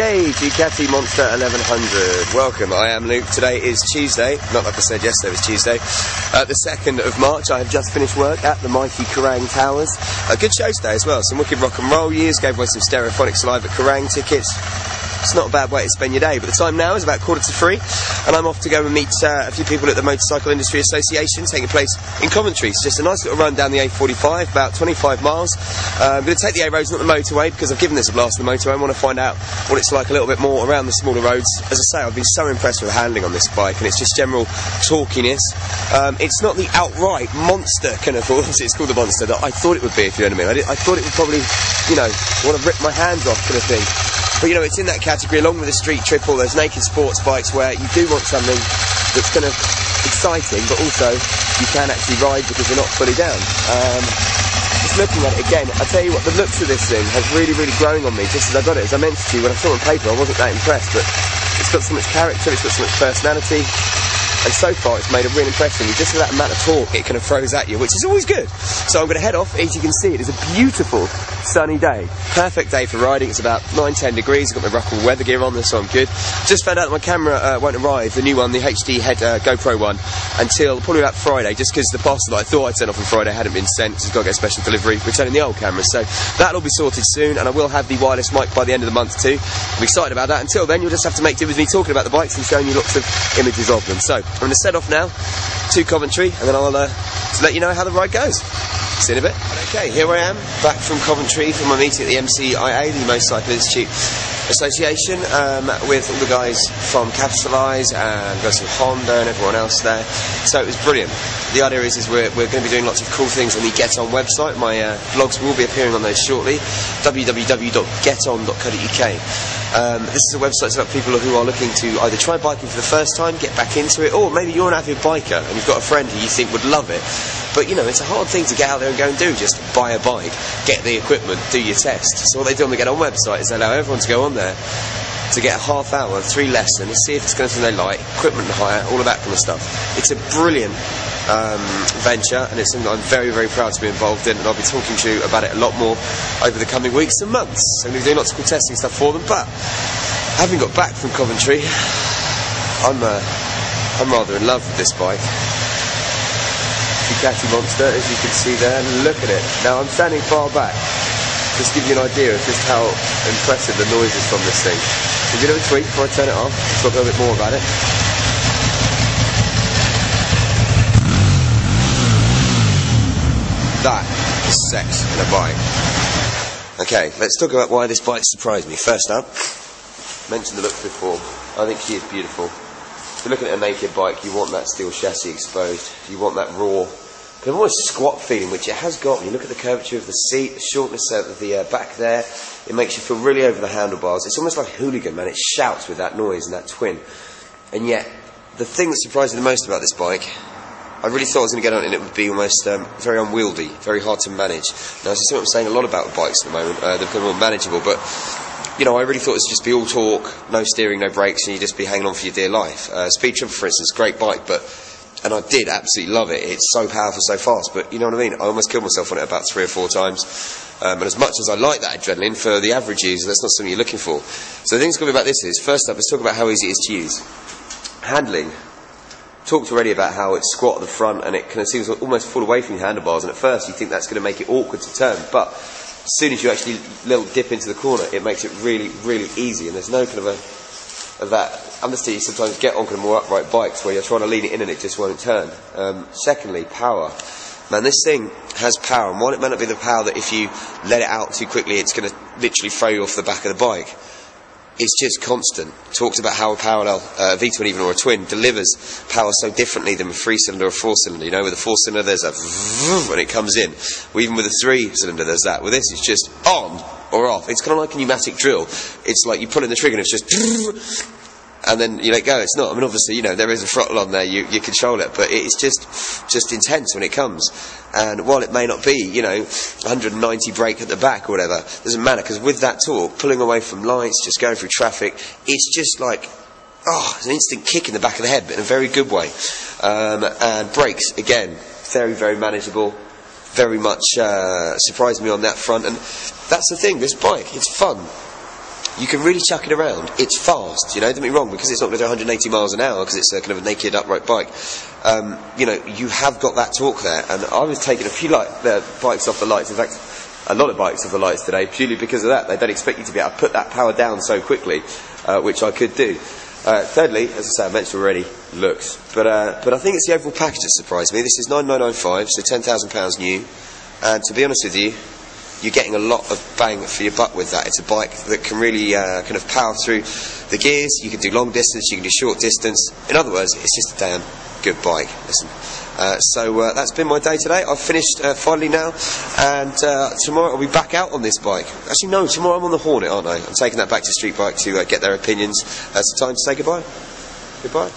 Yay, Ducati Monster 1100. Welcome, I am Luke. Today is Tuesday, not like I said yesterday was Tuesday, the 2nd of March. I have just finished work at the mighty Kerrang Towers. A good show today as well, some wicked rock and roll years, gave away some Stereophonics live at Kerrang tickets. It's not a bad way to spend your day, but the time now is about 2:45, and I'm off to go and meet a few people at the Motorcycle Industry Association, taking place in Coventry. It's just a nice little run down the A45, about 25 miles. I'm going to take the A roads, not the motorway, because I've given this a blast on the motorway. I want to find out what it's like a little bit more around the smaller roads. As I say, I've been so impressed with the handling on this bike, and it's just general torquiness. It's not the outright monster kind of, obviously it's called the monster, that I thought it would be, if you know what I mean. I thought it would probably, you know, want to rip my hands off kind of thing. But you know, it's in that category, along with the Street Triple, those naked sports bikes where you do want something that's kind of exciting, but also you can actually ride because you're not fully down. Just looking at it again, I tell you what, the looks of this thing has really, really grown on me just as I got it. As I mentioned to you, when I saw it on paper, I wasn't that impressed, but it's got so much character, it's got so much personality. And so far, it's made a real impression. Just for that amount of torque, it kind of throws at you, which is always good. So I'm going to head off. As you can see, it is a beautiful sunny day. Perfect day for riding. It's about 9-10 degrees. I've got my Ruckle weather gear on, so I'm good. Just found out that my camera won't arrive, the new one, the HD head GoPro one, until probably about Friday, just because the parcel that I thought I'd sent off on Friday hadn't been sent. It's got to get a special delivery, returning the old camera. So that'll be sorted soon, and I will have the wireless mic by the end of the month too. I'm excited about that. Until then, you'll just have to make do with me talking about the bikes and showing you lots of images of them. So I'm going to set off now to Coventry, and then I'll let you know how the ride goes. See you in a bit. Okay, here I am, back from Coventry for my meeting at the MCIA, the Motorcycle Institute Association, with all the guys from Capitalise and guys from Honda and everyone else there. So it was brilliant. The idea is we're going to be doing lots of cool things on the Get On website. My vlogs will be appearing on those shortly. www.geton.co.uk. This is a website about people who are looking to either try biking for the first time, get back into it, or maybe you're an avid biker and you've got a friend who you think would love it. But you know, it's a hard thing to get out there and go and do, just buy a bike, get the equipment, do your test. So what they do on the Get On website is they allow everyone to go on there to get a half hour, 3 lessons, see if it's going to something they like, equipment hire, all of that kind of stuff. It's a brilliant venture, and it's something that I'm very, very proud to be involved in, and I'll be talking to you about it a lot more over the coming weeks and months. So I'm going to be doing lots of cool testing stuff for them, but having got back from Coventry, I'm rather in love with this bike. Ducati Monster, as you can see there, look at it. Now I'm standing far back, just to give you an idea of just how impressive the noise is from this thing. So give it a tweak before I turn it on, talk a little bit more about it. That is sex in a bike. Okay, let's talk about why this bike surprised me. First up, mentioned the looks before. I think she is beautiful. If you're looking at a naked bike, you want that steel chassis exposed. You want that raw, kind of almost squat feeling, which it has got. When you look at the curvature of the seat, the shortness of the back there, it makes you feel really over the handlebars. It's almost like a hooligan, man. It shouts with that noise and that twin. And yet, the thing that surprised me the most about this bike, I really thought I was going to get on it and it would be almost very unwieldy, very hard to manage. Now, this is what I'm saying a lot about bikes at the moment. They're becoming more manageable, but you know, I really thought it would just be all torque, no steering, no brakes, and you'd just be hanging on for your dear life. Speed Triple, for instance, great bike, and I did absolutely love it. It's so powerful, so fast, but you know what I mean? I almost killed myself on it about 3 or 4 times. And as much as I like that adrenaline, for the average user, that's not something you're looking for. So the thing that's going to be about this is, first up, let's talk about how easy it is to use. Handling. Talked already about how it's squat at the front, and it kind of seems to almost fall away from your handlebars, and at first you think that's going to make it awkward to turn, but as soon as you actually little dip into the corner, it makes it really, really easy, and there's no kind of that. Understand, you sometimes get on kind of more upright bikes where you're trying to lean it in and it just won't turn. Secondly, power. Man, this thing has power, and while it may not be the power that if you let it out too quickly, it's going to literally throw you off the back of the bike. It's just constant. Talks about how a parallel, V-twin even, or a twin, delivers power so differently than a 3-cylinder or a 4-cylinder. You know, with a 4-cylinder there's a when it comes in. Or even with a 3-cylinder there's that. With this it's just on or off. It's kind of like a pneumatic drill. It's like you pull in the trigger and it's just and then you let go. It's not. I mean, obviously, you know, there is a throttle on there, you control it, but it's just intense when it comes. And while it may not be, you know, 190 brake at the back or whatever, doesn't matter, because with that torque, pulling away from lights, just going through traffic, it's just like, it's an instant kick in the back of the head, but in a very good way. And brakes, again, very, very manageable. Very much surprised me on that front. And that's the thing, this bike, it's fun. you can really chuck it around. It's fast, you know, don't get me wrong, because it's not going to do 180 miles an hour, because it's a kind of a naked upright bike. You know, you have got that torque there, and I was taking a few bikes off the lights, in fact, a lot of bikes off the lights today, purely because of that. They don't expect you to be able to put that power down so quickly, which I could do. Thirdly, as I say, I mentioned already, looks. But I think it's the overall package that surprised me. This is 9995, so £10,000 new. And to be honest with you, you're getting a lot of bang for your buck with that. It's a bike that can really kind of power through the gears. You can do long distance, you can do short distance. In other words, it's just a damn good bike. Listen. So that's been my day today. I've finished finally now, and tomorrow I'll be back out on this bike. Actually no, tomorrow I'm on the Hornet, aren't I? I'm taking that back to Street Bike to get their opinions. It's time to say goodbye. Goodbye.